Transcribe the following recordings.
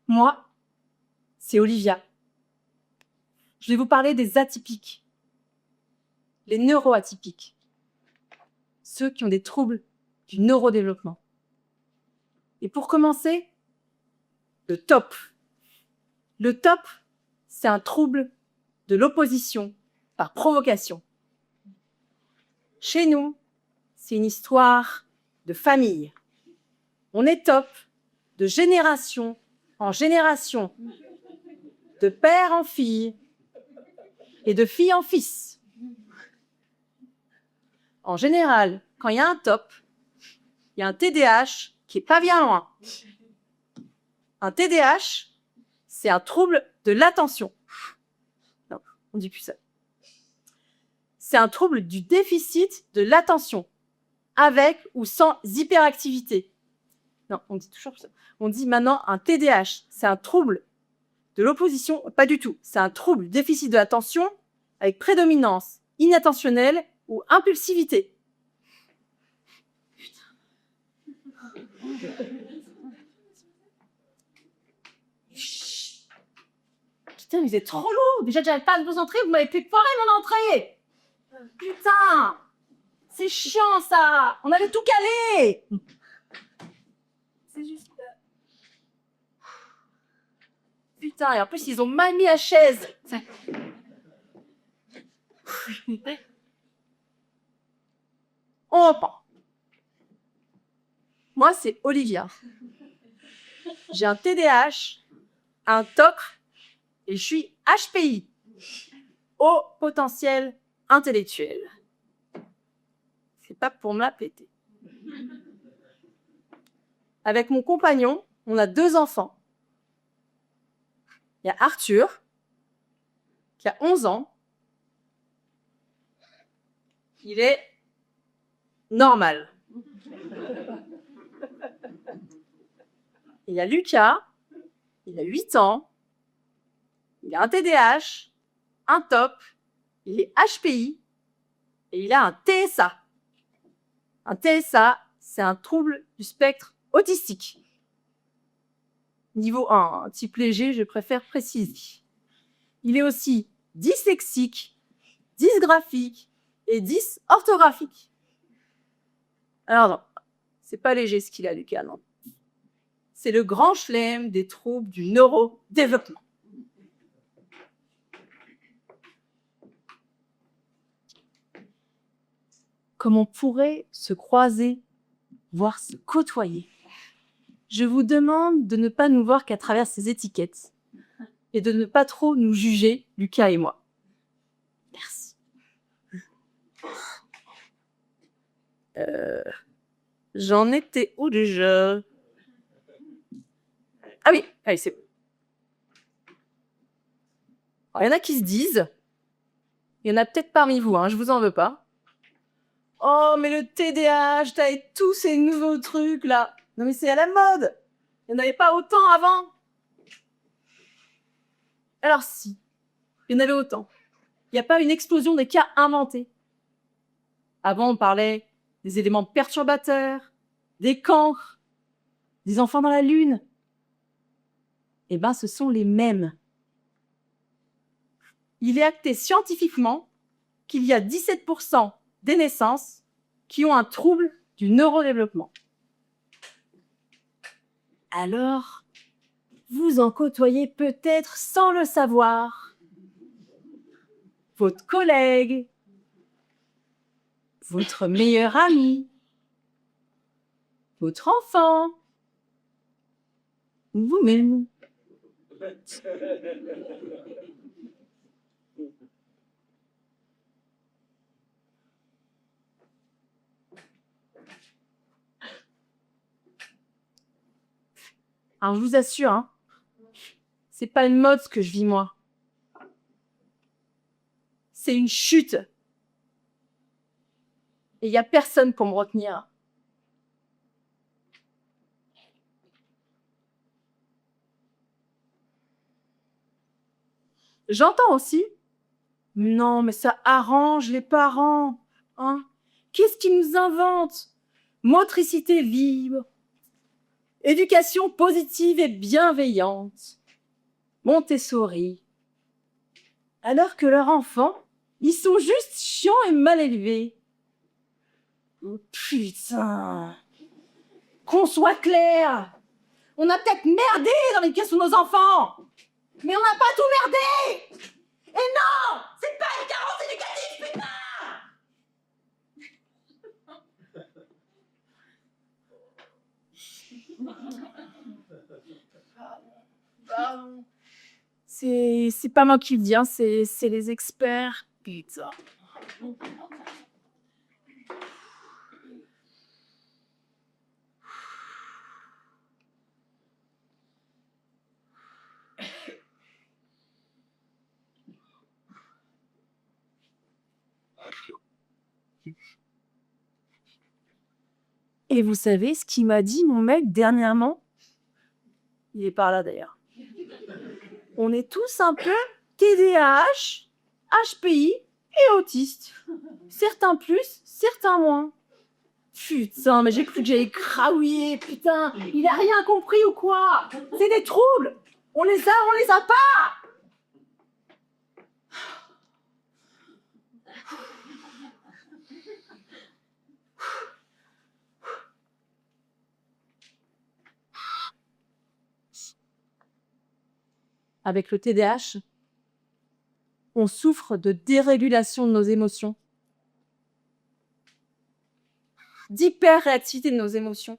Moi, c'est Olivia. Je vais vous parler des atypiques, les neuroatypiques, ceux qui ont des troubles du neurodéveloppement. Et pour commencer, le TOP. Le TOP, c'est un trouble de l'opposition par provocation. Chez nous, c'est une histoire de famille. On est TOP de génération en génération, de père en fille et de fille en fils. En général, quand il y a un TOP, il y a un TDAH qui est pas bien loin. Un TDAH, c'est un trouble de l'attention. Non, on dit plus ça. C'est un trouble du déficit de l'attention, avec ou sans hyperactivité. Non, on dit toujours ça. On dit maintenant un TDAH, c'est un trouble de l'opposition, pas du tout. C'est un trouble du déficit de l'attention avec prédominance inattentionnelle ou impulsivité. Putain, mais vous êtes trop lourd. Déjà, j'arrive pas à vous entrer, vous m'avez fait foirer mon entrée. Putain, c'est chiant ça. On avait tout calé. C'est juste... Putain, et en plus, ils ont mal mis la chaise. On reprend. Moi, c'est Olivia. J'ai un TDAH, un TOC et je suis HPI, haut potentiel intellectuel. C'est pas pour me la péter. Avec mon compagnon, on a 2 enfants. Il y a Arthur, qui a 11 ans. Il est normal. Il y a Lucas, il a 8 ans. Il a un TDAH, un TOP, il est HPI et il a un TSA. Un TSA, c'est un trouble du spectre autistique. Niveau 1, un type léger, je préfère préciser. Il est aussi dyslexique, dysgraphique et dysorthographique. Alors non, c'est pas léger ce qu'il a, Lucas, non. C'est le grand chelem des troubles du neurodéveloppement. Comme on pourrait se croiser, voire se côtoyer. Je vous demande de ne pas nous voir qu'à travers ces étiquettes et de ne pas trop nous juger, Lucas et moi. Merci. J'en étais où déjà? Ah oui, allez, c'est bon. Alors, il y en a qui se disent, il y en a peut-être parmi vous, je vous en veux pas. Oh, mais le TDAH, t'as tous ces nouveaux trucs là. Non, mais c'est à la mode. Il n'y en avait pas autant avant. Alors si, il y en avait autant. Il n'y a pas une explosion des cas inventés. Avant, on parlait des éléments perturbateurs, des cancres, des enfants dans la lune. Eh bien, ce sont les mêmes. Il est acté scientifiquement qu'il y a 17% des naissances qui ont un trouble du neurodéveloppement. Alors, vous en côtoyez peut-être sans le savoir. Votre collègue, votre meilleur ami, votre enfant, ou vous-même. Alors, je vous assure, c'est pas une mode ce que je vis, moi. C'est une chute. Et il n'y a personne pour me retenir. J'entends aussi, non, mais ça arrange les parents. Qu'est-ce qu'ils nous inventent? Motricité libre, Éducation positive et bienveillante. Montessori. Alors que leurs enfants, ils sont juste chiants et mal élevés. Oh, putain. Qu'on soit clair. On a peut-être merdé dans l'éducation de nos enfants. Mais on n'a pas tout merdé. Et non, c'est pas une carence éducative, putain. Pardon. C'est pas moi qui le dis, hein, c'est les experts. Putain. Et vous savez ce qu'il m'a dit, mon mec, dernièrement? Il est par là, d'ailleurs. On est tous un peu TDAH, HPI et autistes. Certains plus, certains moins. Putain, mais j'ai cru que j'allais craouiller, putain. Il a rien compris ou quoi? C'est des troubles. On les a pas. Avec le TDAH, on souffre de dérégulation de nos émotions, d'hyperréactivité de nos émotions.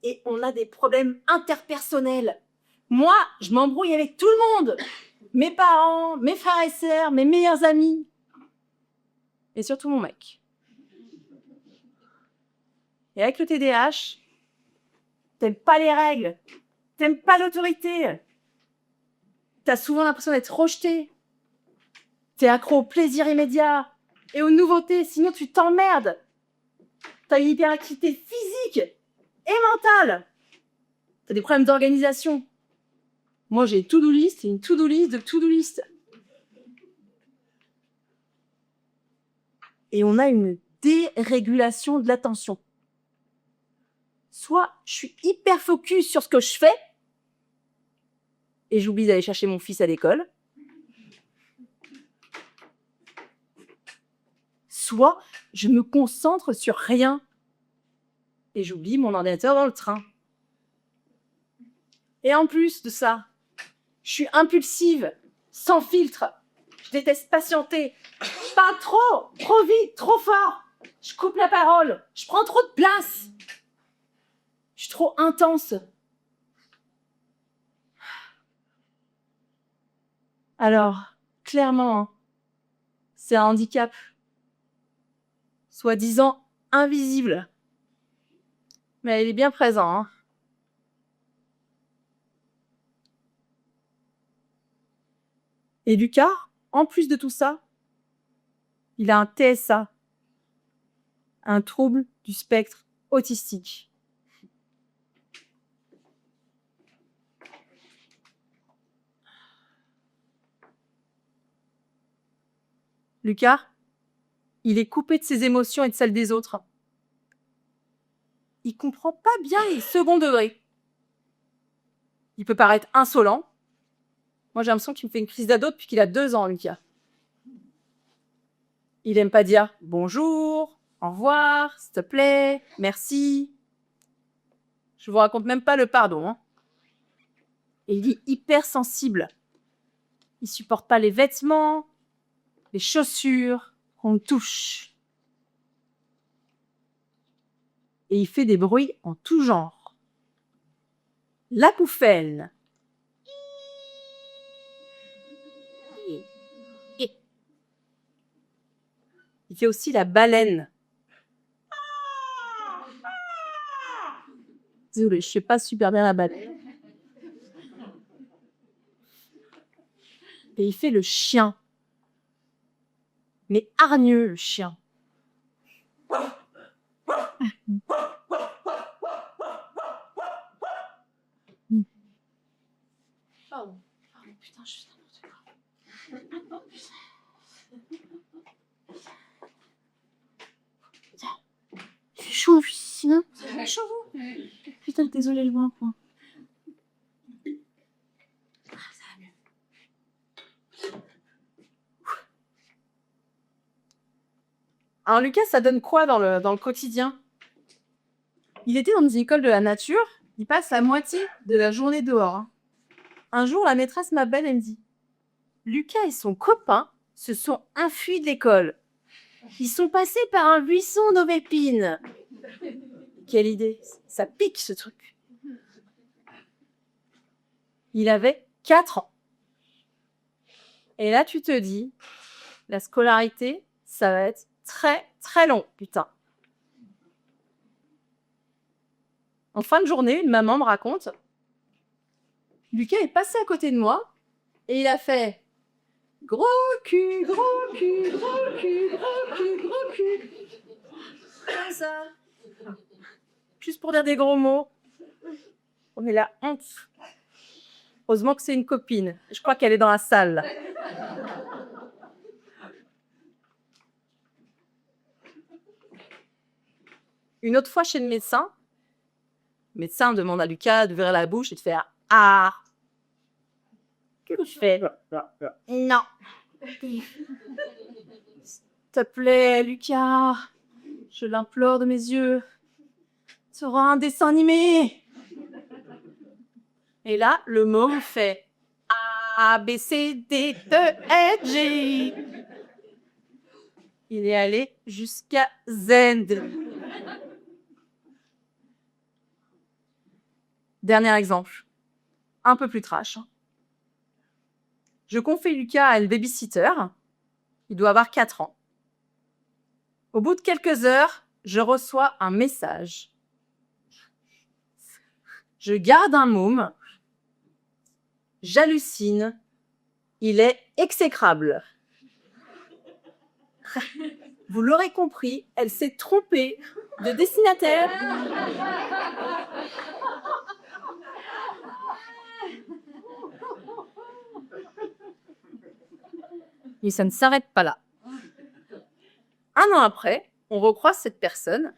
Et on a des problèmes interpersonnels. Moi, je m'embrouille avec tout le monde. Mes parents, mes frères et sœurs, mes meilleurs amis. Et surtout mon mec. Et avec le TDAH, t'aimes pas les règles. T'aimes pas l'autorité. T'as souvent l'impression d'être rejeté. T'es accro au plaisir immédiat et aux nouveautés, sinon tu t'emmerdes. T'as une hyperactivité physique et mentale. T'as des problèmes d'organisation. Moi, j'ai une to-do list et une to-do list de to-do list. Et on a une dérégulation de l'attention. Soit je suis hyper focus sur ce que je fais et j'oublie d'aller chercher mon fils à l'école. Soit je me concentre sur rien et j'oublie mon ordinateur dans le train. Et en plus de ça, je suis impulsive, sans filtre. Je déteste patienter. Je parle trop vite, trop fort. Je coupe la parole. Je prends trop de place. Je suis trop intense. Alors, clairement, hein, c'est un handicap, soi-disant invisible. Mais il est bien présent, hein. Et Lucas, en plus de tout ça, il a un TSA, un trouble du spectre autistique. Lucas, il est coupé de ses émotions et de celles des autres. Il comprend pas bien les seconds degrés. Il peut paraître insolent. Moi, j'ai l'impression qu'il me fait une crise d'ado depuis qu'il a 2 ans, Lucas. Il aime pas dire bonjour, au revoir, s'il te plaît, merci. Je vous raconte même pas le pardon, hein. Et il est hypersensible. Il supporte pas les vêtements, les chaussures qu'on le touche. Et il fait des bruits en tout genre. La poufelle. Il fait aussi la baleine. Désolée, je fais pas super bien la baleine. Et il fait le chien. Mais hargneux, le chien. Pardon, putain, je fais n'importe quoi. C'est chaud, sinon. C'est chaud, vous. Putain, désolée, je vois un point. Alors Lucas, ça donne quoi dans le quotidien? Il était dans une école de la nature, il passe la moitié de la journée dehors. Un jour, la maîtresse m'appelle et me dit « Lucas et son copain se sont enfuis de l'école. Ils sont passés par un buisson d'aubépines. » Quelle idée! Ça pique ce truc. Il avait 4 ans. Et là, tu te dis, la scolarité, ça va être très, très long, putain. En fin de journée, une maman me raconte, Lucas est passé à côté de moi et il a fait gros cul, gros cul, gros cul, gros cul, gros cul. Comme ça. Juste pour dire des gros mots. On est la honte. Heureusement que c'est une copine. Je crois qu'elle est dans la salle. Là. Une autre fois chez le médecin, le médecin demande à Lucas d'ouvrir la bouche et de faire « Ah !» Qu'est-ce que tu fais? Non. S'il te plaît, Lucas, je l'implore de mes yeux. Tu auras un dessin animé. Et là, le môme fait A, B, C, D, E, F, G. Il est allé jusqu'à Z. Dernier exemple, un peu plus trash. Je confie Lucas à une babysitter. Il doit avoir 4 ans. Au bout de quelques heures, je reçois un message. Je garde un môme. J'hallucine. Il est exécrable. Vous l'aurez compris, elle s'est trompée de destinataire. Et ça ne s'arrête pas là. Un an après, on recroise cette personne.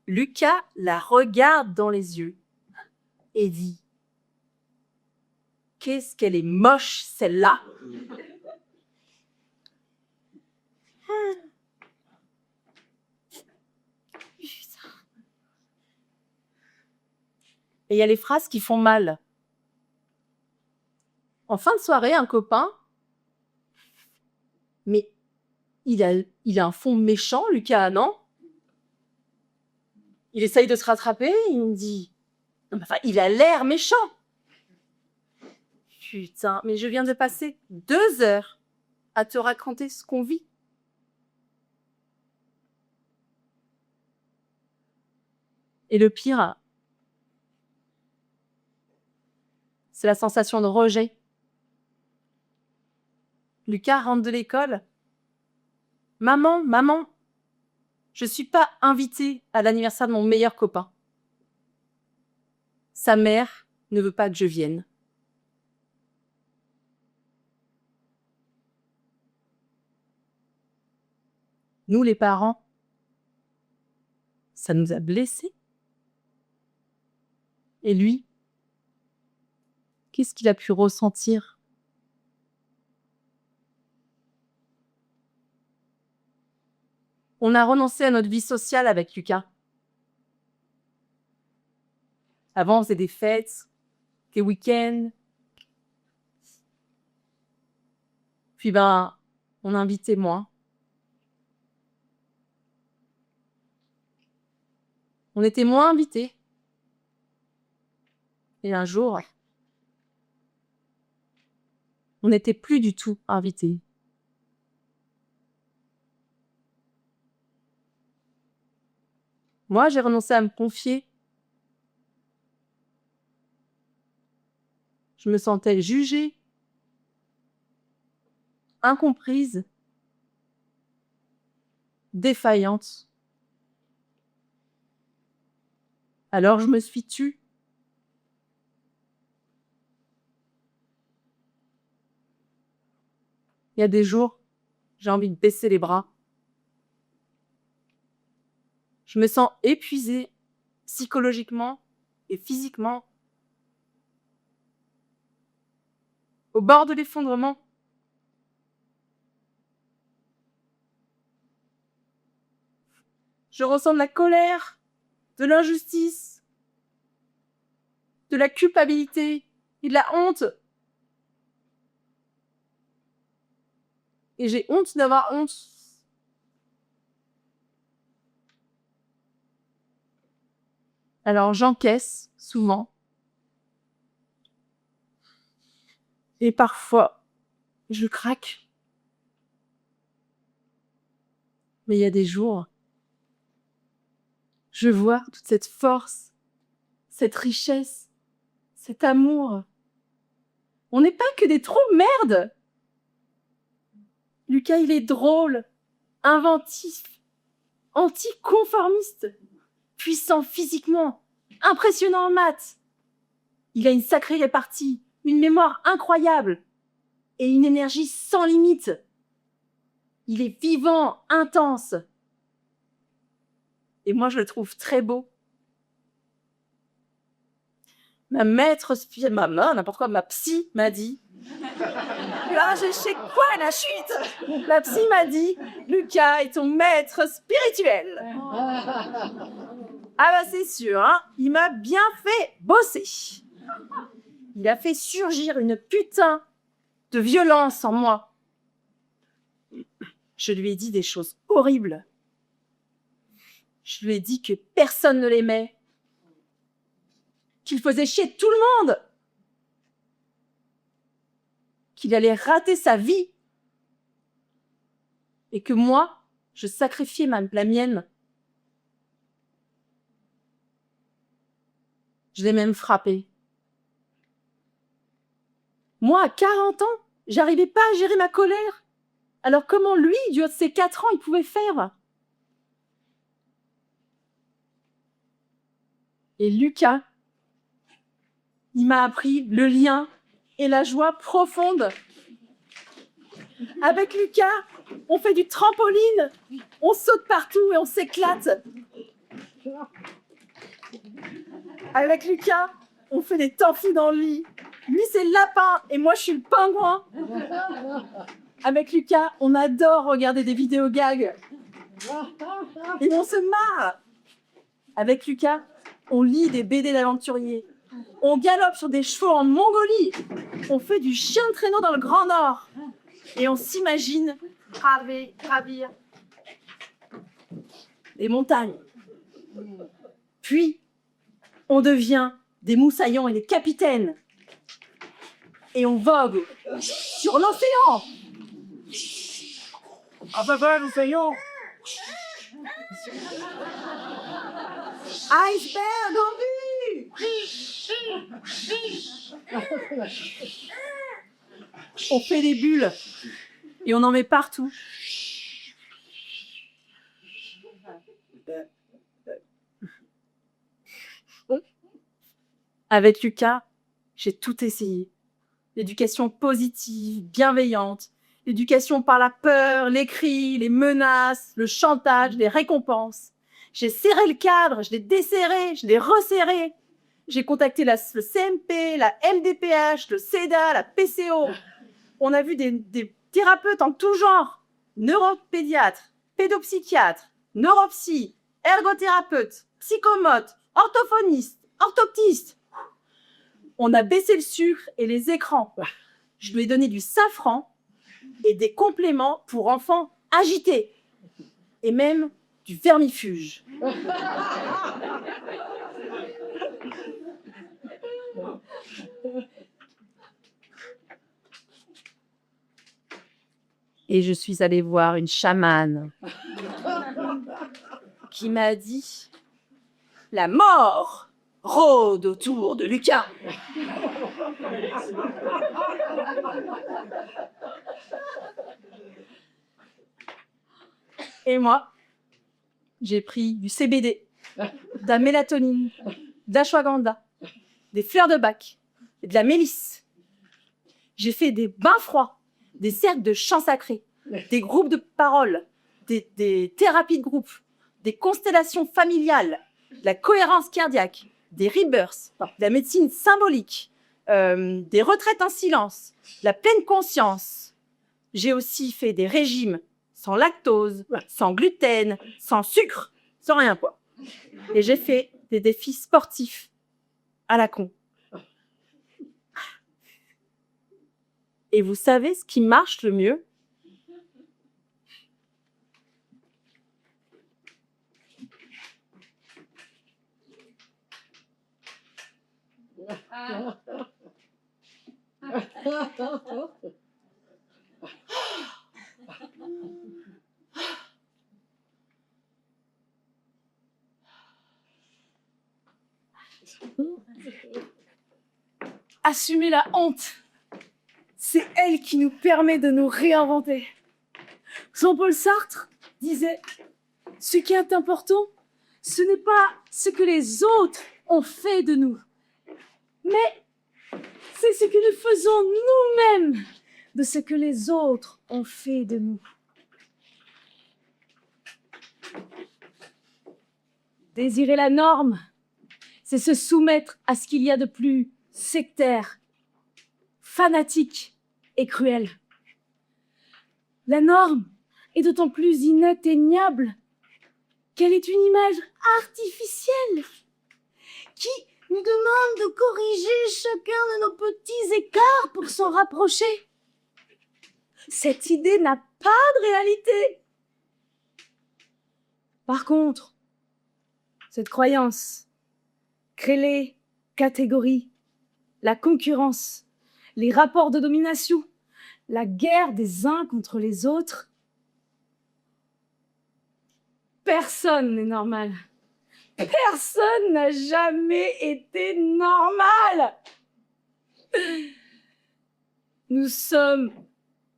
Lucas la regarde dans les yeux et dit « Qu'est-ce qu'elle est moche, celle-là !» Et il y a les phrases qui font mal. En fin de soirée, un copain, mais il a un fond méchant, Lucas, non? Il essaye de se rattraper, il me dit, enfin, il a l'air méchant. Putain, mais je viens de passer 2 heures à te raconter ce qu'on vit. Et le pire, c'est la sensation de rejet. Lucas rentre de l'école. Maman, maman, je ne suis pas invitée à l'anniversaire de mon meilleur copain. Sa mère ne veut pas que je vienne. Nous, les parents, ça nous a blessés. Et lui, qu'est-ce qu'il a pu ressentir? On a renoncé à notre vie sociale avec Lucas. Avant, on faisait des fêtes, des week-ends. Puis, on invitait moins. On était moins invités. Et un jour, on n'était plus du tout invités. Moi, j'ai renoncé à me confier. Je me sentais jugée, incomprise, défaillante. Alors, je me suis tue. Il y a des jours, j'ai envie de baisser les bras. Je me sens épuisée psychologiquement et physiquement, au bord de l'effondrement. Je ressens de la colère, de l'injustice, de la culpabilité et de la honte. Et j'ai honte d'avoir honte. Alors j'encaisse souvent. Et parfois, je craque. Mais il y a des jours, je vois toute cette force, cette richesse, cet amour. On n'est pas que des trous, merde! Lucas, il est drôle, inventif, anticonformiste, puissant physiquement, impressionnant en maths. Il a une sacrée répartie, une mémoire incroyable et une énergie sans limite. Il est vivant, intense. Et moi, je le trouve très beau. Ma psy m'a dit. Là, je sais quoi, la chute. La psy m'a dit, Lucas est ton maître spirituel. Ah bah c'est sûr, hein, il m'a bien fait bosser. Il a fait surgir une putain de violence en moi. Je lui ai dit des choses horribles. Je lui ai dit que personne ne l'aimait, qu'il faisait chier tout le monde, qu'il allait rater sa vie et que moi, je sacrifiais la mienne. Je l'ai même frappé. Moi, à 40 ans, j'arrivais pas à gérer ma colère. Alors comment lui, du haut de ses 4 ans, il pouvait faire? Et Lucas, il m'a appris le lien et la joie profonde. Avec Lucas, on fait du trampoline, on saute partout et on s'éclate. Avec Lucas, on fait des temps fous dans le lit. Lui, c'est le lapin et moi, je suis le pingouin. Avec Lucas, on adore regarder des vidéos gags. Et on se marre. Avec Lucas, on lit des BD d'aventuriers. On galope sur des chevaux en Mongolie. On fait du chien de traîneau dans le Grand Nord. Et on s'imagine gravir les montagnes. Puis, on devient des moussaillons et des capitaines. Et on vogue sur l'océan. Ah bah l'océan. Iceberg en vue. On fait des bulles et on en met partout. Avec Lucas, j'ai tout essayé. L'éducation positive, bienveillante, l'éducation par la peur, les cris, les menaces, le chantage, les récompenses. J'ai serré le cadre, je l'ai desserré, je l'ai resserré. J'ai contacté le CMP, la MDPH, le CEDA, la PCO. On a vu des thérapeutes en tout genre. Neuropédiatres, pédopsychiatres, neuropsy, ergothérapeutes, psychomotes, orthophonistes, orthoptistes. On a baissé le sucre et les écrans. Je lui ai donné du safran et des compléments pour enfants agités. Et même du vermifuge. Et je suis allée voir une chamane qui m'a dit « La mort rôde autour de Lucas !» Et moi, j'ai pris du CBD, de la mélatonine, de l'ashwagandha, des fleurs de bac et de la mélisse. J'ai fait des bains froids, des cercles de chants sacrés, des groupes de parole, des thérapies de groupe, des constellations familiales, de la cohérence cardiaque, des rebirths, de la médecine symbolique, des retraites en silence, de la pleine conscience. J'ai aussi fait des régimes sans lactose, sans gluten, sans sucre, sans rien quoi. Et j'ai fait des défis sportifs à la con. Et vous savez ce qui marche le mieux? Assumer la honte, c'est elle qui nous permet de nous réinventer. Jean-Paul Sartre disait « Ce qui est important, ce n'est pas ce que les autres ont fait de nous, mais c'est ce que nous faisons nous-mêmes de ce que les autres ont fait de nous. » Désirer la norme, c'est se soumettre à ce qu'il y a de plus sectaire, fanatique et cruel. La norme est d'autant plus inatteignable qu'elle est une image artificielle qui nous demande de corriger chacun de nos petits écarts pour s'en rapprocher. Cette idée n'a pas de réalité. Par contre, cette croyance crée les catégories, la concurrence, les rapports de domination, la guerre des uns contre les autres. Personne n'est normal. Personne n'a jamais été normal. Nous sommes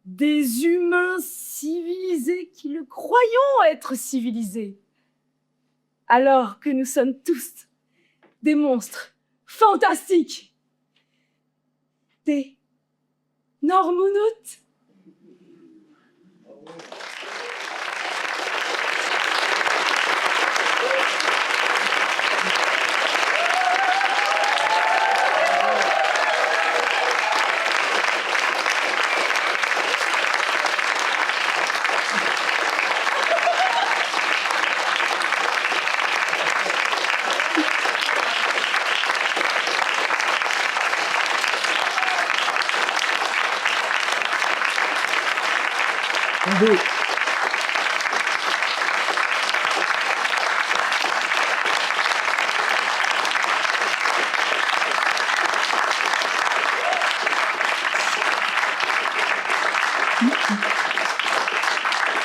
des humains civilisés qui le croyons être civilisés, alors que nous sommes tous des monstres fantastiques, des normonautes. Bravo.